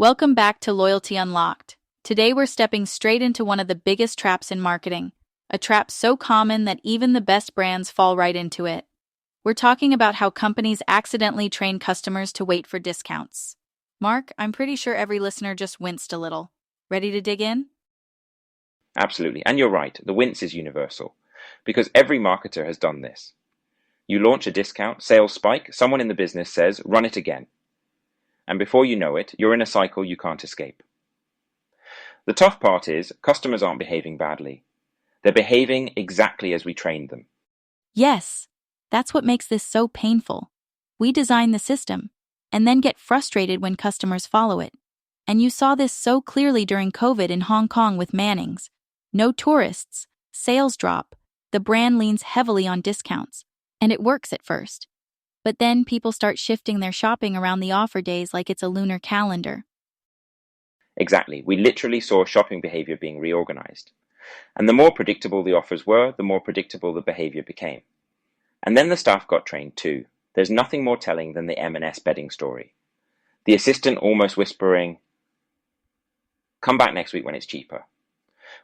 Welcome back to Loyalty Unlocked. Today we're stepping straight into one of the biggest traps in marketing, a trap so common that even the best brands fall right into it. We're talking about how companies accidentally train customers to wait for discounts. Mark, I'm pretty sure every listener just winced a little. Ready to dig in? Absolutely. And you're right, the wince is universal, because every marketer has done this. You launch a discount, sales spike, someone in the business says, run it again. And before you know it, you're in a cycle you can't escape. The tough part is, customers aren't behaving badly. They're behaving exactly as we trained them. Yes, that's what makes this so painful. We design the system, and then get frustrated when customers follow it. And you saw this so clearly during COVID in Hong Kong with Mannings. No tourists, sales drop, the brand leans heavily on discounts, and it works at first. But then people start shifting their shopping around the offer days like it's a lunar calendar. Exactly. We literally saw shopping behavior being reorganized. And the more predictable the offers were, the more predictable the behavior became. And then the staff got trained too. There's nothing more telling than the M&S bedding story. The assistant almost whispering, come back next week when it's cheaper.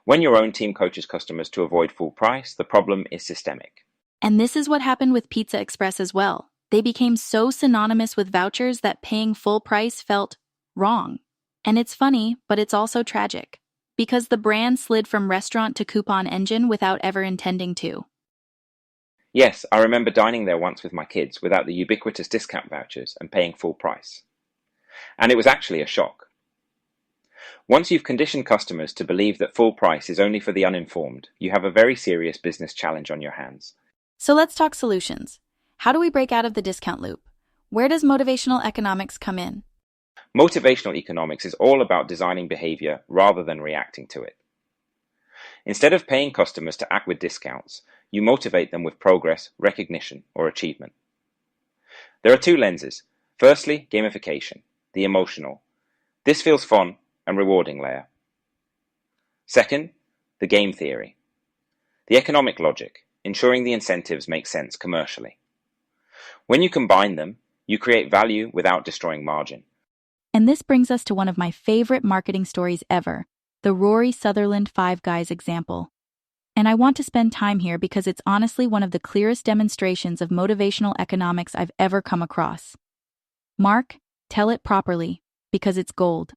When your own team coaches customers to avoid full price, the problem is systemic. And this is what happened with Pizza Express as well. They became so synonymous with vouchers that paying full price felt wrong. And it's funny, but it's also tragic. Because the brand slid from restaurant to coupon engine without ever intending to. Yes, I remember dining there once with my kids without the ubiquitous discount vouchers and paying full price. And it was actually a shock. Once you've conditioned customers to believe that full price is only for the uninformed, you have a very serious business challenge on your hands. So let's talk solutions. How do we break out of the discount loop? Where does motivational economics come in? Motivational economics is all about designing behavior rather than reacting to it. Instead of paying customers to act with discounts, you motivate them with progress, recognition, or achievement. There are two lenses. Firstly, gamification, the emotional. This feels fun and rewarding layer. Second, the game theory, the economic logic, ensuring the incentives make sense commercially. When you combine them, you create value without destroying margin. And this brings us to one of my favorite marketing stories ever, the Rory Sutherland Five Guys example. And I want to spend time here because it's honestly one of the clearest demonstrations of motivational economics I've ever come across. Mark, tell it properly, because it's gold.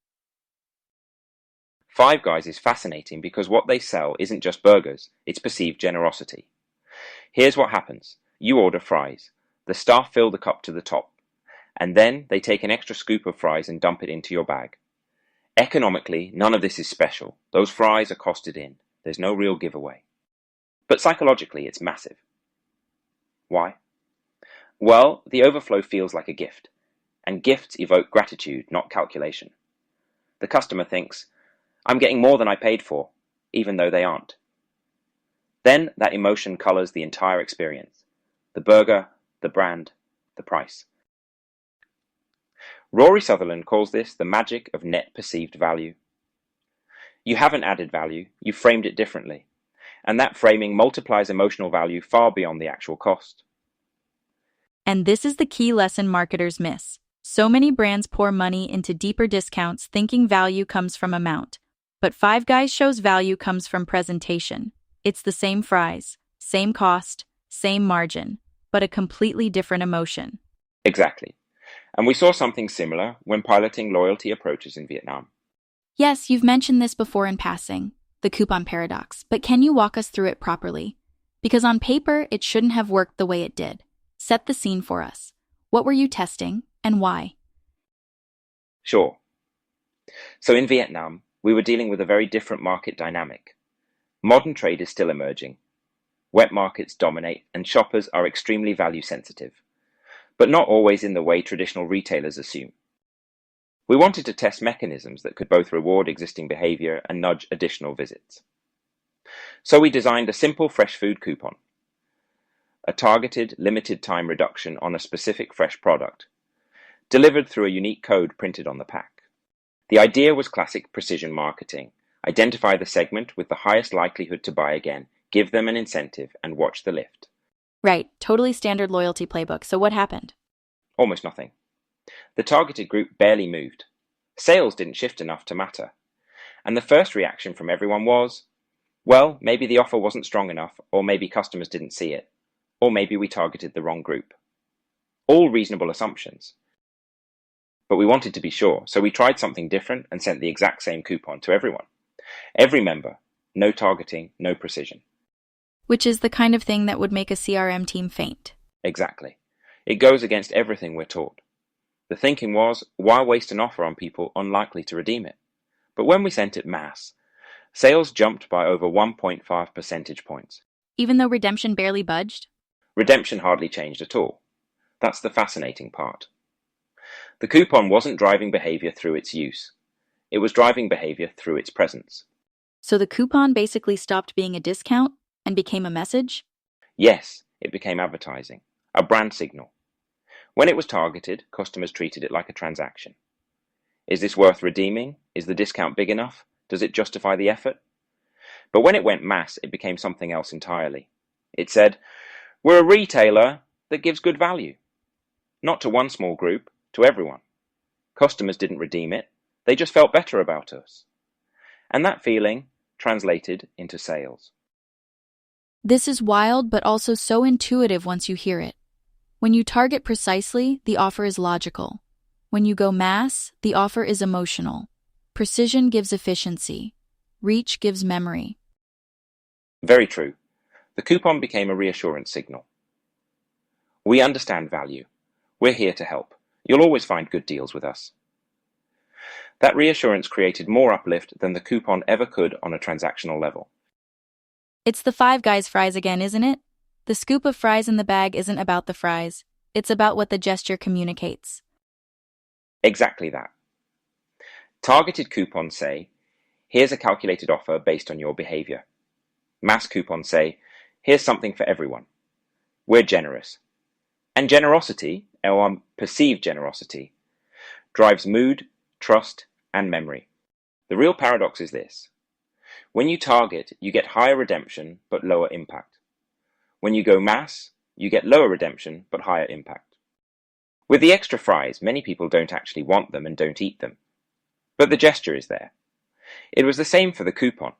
Five Guys is fascinating because what they sell isn't just burgers, it's perceived generosity. Here's what happens. You order fries. The staff fill the cup to the top. And then they take an extra scoop of fries and dump it into your bag. Economically, none of this is special. Those fries are costed in. There's no real giveaway. But psychologically, it's massive. Why? Well, the overflow feels like a gift. And gifts evoke gratitude, not calculation. The customer thinks, I'm getting more than I paid for, even though they aren't. Then that emotion colors the entire experience. The burger, the brand, the price. Rory Sutherland calls this the magic of net perceived value. You haven't added value, you framed it differently. And that framing multiplies emotional value far beyond the actual cost. And this is the key lesson marketers miss. So many brands pour money into deeper discounts thinking value comes from amount. But Five Guys shows value comes from presentation. It's the same fries, same cost, same margin, but a completely different emotion. Exactly. And we saw something similar when piloting loyalty approaches in Vietnam. Yes, you've mentioned this before in passing, the coupon paradox, but can you walk us through it properly? Because on paper, it shouldn't have worked the way it did. Set the scene for us. What were you testing, and why? Sure. So in Vietnam, we were dealing with a very different market dynamic. Modern trade is still emerging. Wet markets dominate, and shoppers are extremely value sensitive, but not always in the way traditional retailers assume. We wanted to test mechanisms that could both reward existing behavior and nudge additional visits. So we designed a simple fresh food coupon, a targeted, limited time reduction on a specific fresh product, delivered through a unique code printed on the pack. The idea was classic precision marketing. Identify the segment with the highest likelihood to buy again, give them an incentive, and watch the lift. Right, totally standard loyalty playbook. So what happened? Almost nothing. The targeted group barely moved. Sales didn't shift enough to matter. And the first reaction from everyone was, well, maybe the offer wasn't strong enough, or maybe customers didn't see it, or maybe we targeted the wrong group. All reasonable assumptions. But we wanted to be sure, so we tried something different and sent the exact same coupon to everyone. Every member, no targeting, no precision. Which is the kind of thing that would make a CRM team faint. Exactly. It goes against everything we're taught. The thinking was, why waste an offer on people unlikely to redeem it? But when we sent it mass, sales jumped by over 1.5 percentage points. Even though redemption barely budged? Redemption hardly changed at all. That's the fascinating part. The coupon wasn't driving behavior through its use. It was driving behavior through its presence. So the coupon basically stopped being a discount and became a message? Yes, it became advertising, a brand signal. When it was targeted, customers treated it like a transaction. Is this worth redeeming? Is the discount big enough? Does it justify the effort? But when it went mass, it became something else entirely. It said, we're a retailer that gives good value. Not to one small group, to everyone. Customers didn't redeem it. They just felt better about us. And that feeling translated into sales. This is wild, but also so intuitive once you hear it. When you target precisely, the offer is logical. When you go mass, the offer is emotional. Precision gives efficiency. Reach gives memory. Very true. The coupon became a reassurance signal. We understand value. We're here to help. You'll always find good deals with us. That reassurance created more uplift than the coupon ever could on a transactional level. It's the Five Guys fries again, isn't it? The scoop of fries in the bag isn't about the fries. It's about what the gesture communicates. Exactly that. Targeted coupons say, here's a calculated offer based on your behavior. Mass coupons say, here's something for everyone. We're generous. And generosity, or perceived generosity, drives mood, trust, and memory. The real paradox is this. When you target, you get higher redemption but lower impact. When you go mass, you get lower redemption but higher impact. With the extra fries, many people don't actually want them and don't eat them. But the gesture is there. It was the same for the coupon.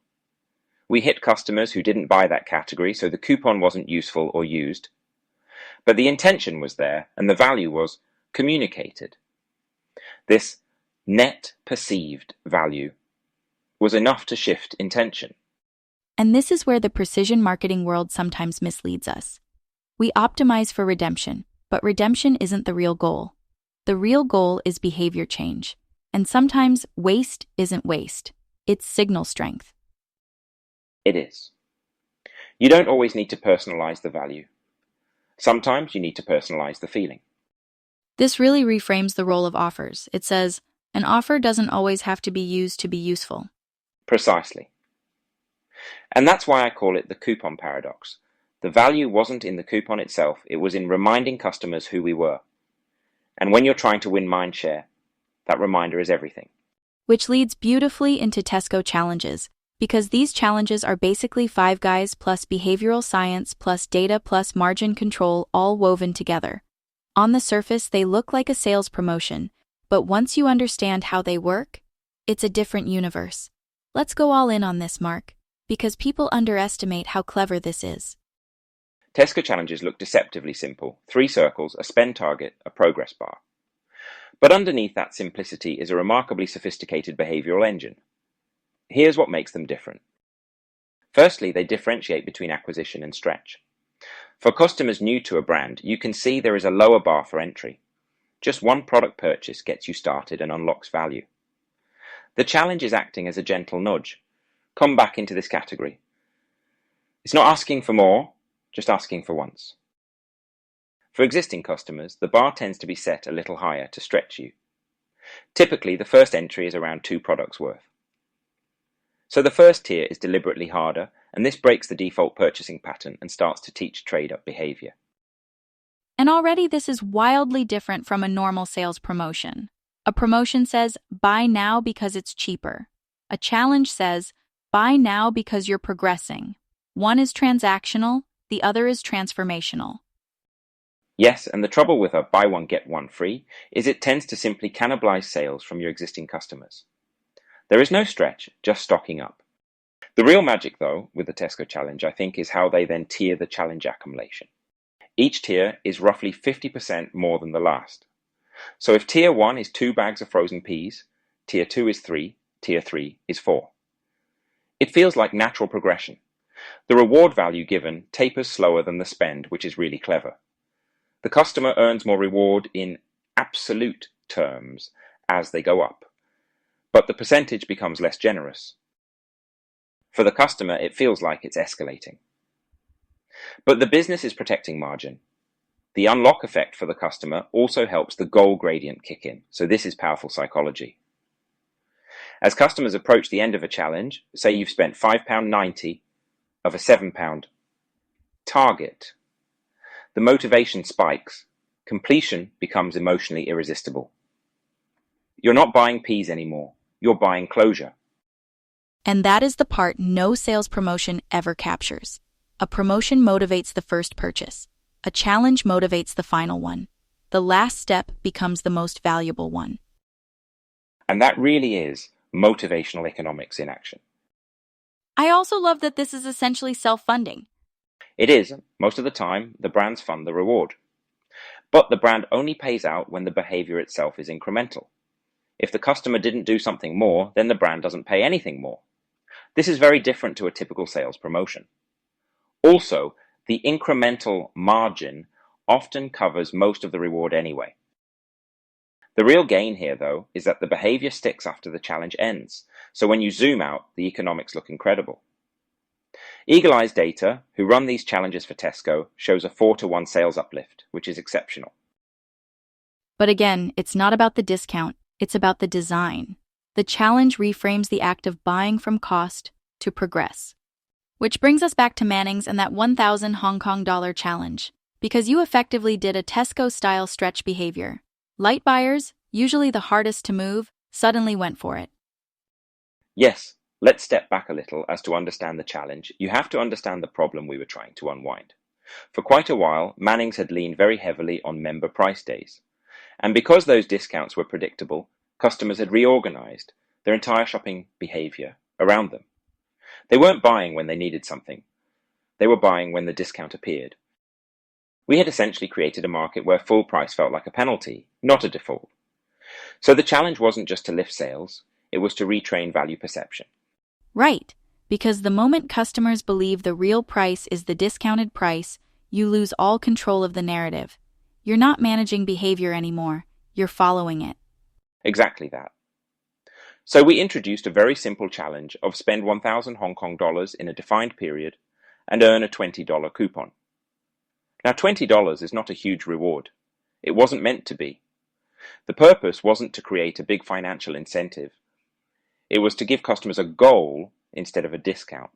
We hit customers who didn't buy that category, so the coupon wasn't useful or used. But the intention was there, and the value was communicated. This net perceived value was enough to shift intention. And this is where the precision marketing world sometimes misleads us. We optimize for redemption, but redemption isn't the real goal. The real goal is behavior change. And sometimes waste isn't waste. It's signal strength. It is. You don't always need to personalize the value. Sometimes you need to personalize the feeling. This really reframes the role of offers. It says, an offer doesn't always have to be used to be useful. Precisely. And that's why I call it the coupon paradox. The value wasn't in the coupon itself, it was in reminding customers who we were. And when you're trying to win mind share, that reminder is everything. Which leads beautifully into Tesco Challenges, because these challenges are basically Five Guys plus behavioral science plus data plus margin control all woven together. On the surface, they look like a sales promotion, but once you understand how they work, it's a different universe. Let's go all in on this, Mark, because people underestimate how clever this is. Tesco Challenges look deceptively simple. 3 circles, a spend target, a progress bar. But underneath that simplicity is a remarkably sophisticated behavioral engine. Here's what makes them different. Firstly, they differentiate between acquisition and stretch. For customers new to a brand, you can see there is a lower bar for entry. Just one product purchase gets you started and unlocks value. The challenge is acting as a gentle nudge. Come back into this category. It's not asking for more, just asking for once. For existing customers, the bar tends to be set a little higher to stretch you. Typically, the first entry is around 2 products worth. So the first tier is deliberately harder, and this breaks the default purchasing pattern and starts to teach trade-up behavior. And already this is wildly different from a normal sales promotion. A promotion says, buy now because it's cheaper. A challenge says, buy now because you're progressing. One is transactional, the other is transformational. Yes, and the trouble with a buy one get one free is it tends to simply cannibalize sales from your existing customers. There is no stretch, just stocking up. The real magic, though, with the Tesco Challenge, I think, is how they then tier the challenge accumulation. Each tier is roughly 50% more than the last. So if tier 1 is 2 bags of frozen peas, tier 2 is 3, tier 3 is 4. It feels like natural progression. The reward value given tapers slower than the spend, which is really clever. The customer earns more reward in absolute terms as they go up, but the percentage becomes less generous. For the customer, it feels like it's escalating. But the business is protecting margin. The unlock effect for the customer also helps the goal gradient kick in, so this is powerful psychology. As customers approach the end of a challenge, say you've spent £5.90 of a £7 target, the motivation spikes. Completion becomes emotionally irresistible. You're not buying peas anymore, you're buying closure. And that is the part no sales promotion ever captures. A promotion motivates the first purchase. A challenge motivates the final one. The last step becomes the most valuable one. And that really is motivational economics in action. I also love that this is essentially self-funding. It is, most of the time, the brands fund the reward. But the brand only pays out when the behavior itself is incremental. If the customer didn't do something more, then the brand doesn't pay anything more. This is very different to a typical sales promotion. Also, the incremental margin often covers most of the reward anyway. The real gain here, though, is that the behavior sticks after the challenge ends, so when you zoom out, the economics look incredible. Eagle Eyes Data, who run these challenges for Tesco, shows a 4-to-1 sales uplift, which is exceptional. But again, it's not about the discount, it's about the design. The challenge reframes the act of buying from cost to progress. Which brings us back to Mannings and that 1,000 Hong Kong dollar challenge, because you effectively did a Tesco-style stretch behavior. Light buyers, usually the hardest to move, suddenly went for it. Yes, let's step back a little as to understand the challenge. You have to understand the problem we were trying to unwind. For quite a while, Mannings had leaned very heavily on member price days. And because those discounts were predictable, customers had reorganized their entire shopping behavior around them. They weren't buying when they needed something. They were buying when the discount appeared. We had essentially created a market where full price felt like a penalty, not a default. So the challenge wasn't just to lift sales, it was to retrain value perception. Right, because the moment customers believe the real price is the discounted price, you lose all control of the narrative. You're not managing behavior anymore, you're following it. Exactly that. So we introduced a very simple challenge of spend 1,000 Hong Kong dollars in a defined period and earn a $20 coupon. Now $20 is not a huge reward. It wasn't meant to be. The purpose wasn't to create a big financial incentive. It was to give customers a goal instead of a discount.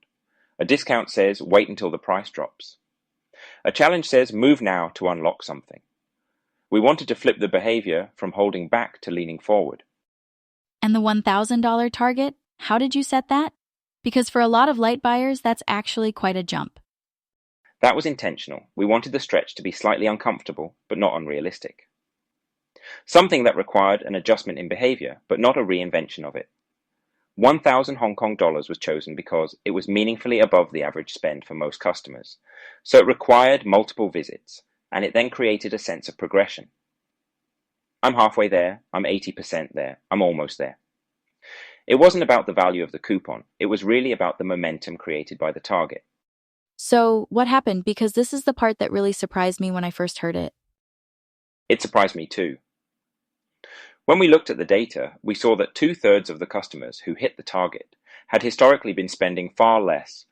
A discount says wait until the price drops. A challenge says move now to unlock something. We wanted to flip the behavior from holding back to leaning forward. And the $1,000 target, how did you set that? Because for a lot of light buyers, that's actually quite a jump. That was intentional. We wanted the stretch to be slightly uncomfortable, but not unrealistic. Something that required an adjustment in behavior, but not a reinvention of it. 1,000 Hong Kong dollars was chosen because it was meaningfully above the average spend for most customers. So it required multiple visits, and it then created a sense of progression. I'm halfway there, I'm 80% there, I'm almost there. It wasn't about the value of the coupon, it was really about the momentum created by the target. So, what happened? Because this is the part that really surprised me when I first heard it. It surprised me too. When we looked at the data, we saw that 2/3 of the customers who hit the target had historically been spending far less.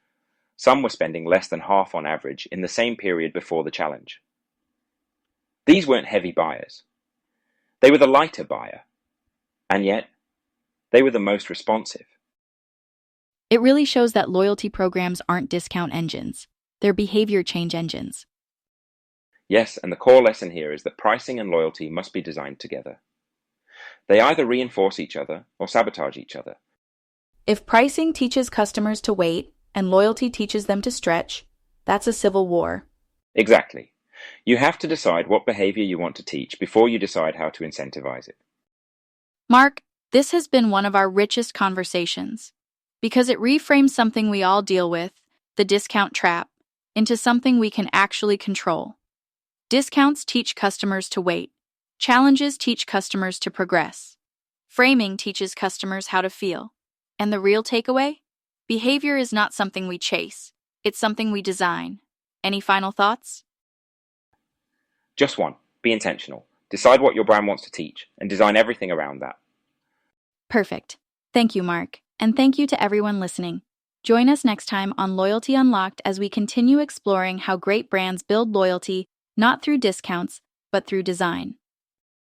Some were spending less than half on average in the same period before the challenge. These weren't heavy buyers. They were the lighter buyer, and yet they were the most responsive. It really shows that loyalty programs aren't discount engines. They're behavior change engines. Yes, and the core lesson here is that pricing and loyalty must be designed together. They either reinforce each other or sabotage each other. If pricing teaches customers to wait and loyalty teaches them to stretch, that's a civil war. Exactly. You have to decide what behavior you want to teach before you decide how to incentivize it. Mark, this has been one of our richest conversations because it reframes something we all deal with, the discount trap, into something we can actually control. Discounts teach customers to wait. Challenges teach customers to progress. Framing teaches customers how to feel. And the real takeaway? Behavior is not something we chase. It's something we design. Any final thoughts? Just one. Be intentional. Decide what your brand wants to teach and design everything around that. Perfect. Thank you, Mark. And thank you to everyone listening. Join us next time on Loyalty Unlocked as we continue exploring how great brands build loyalty, not through discounts, but through design.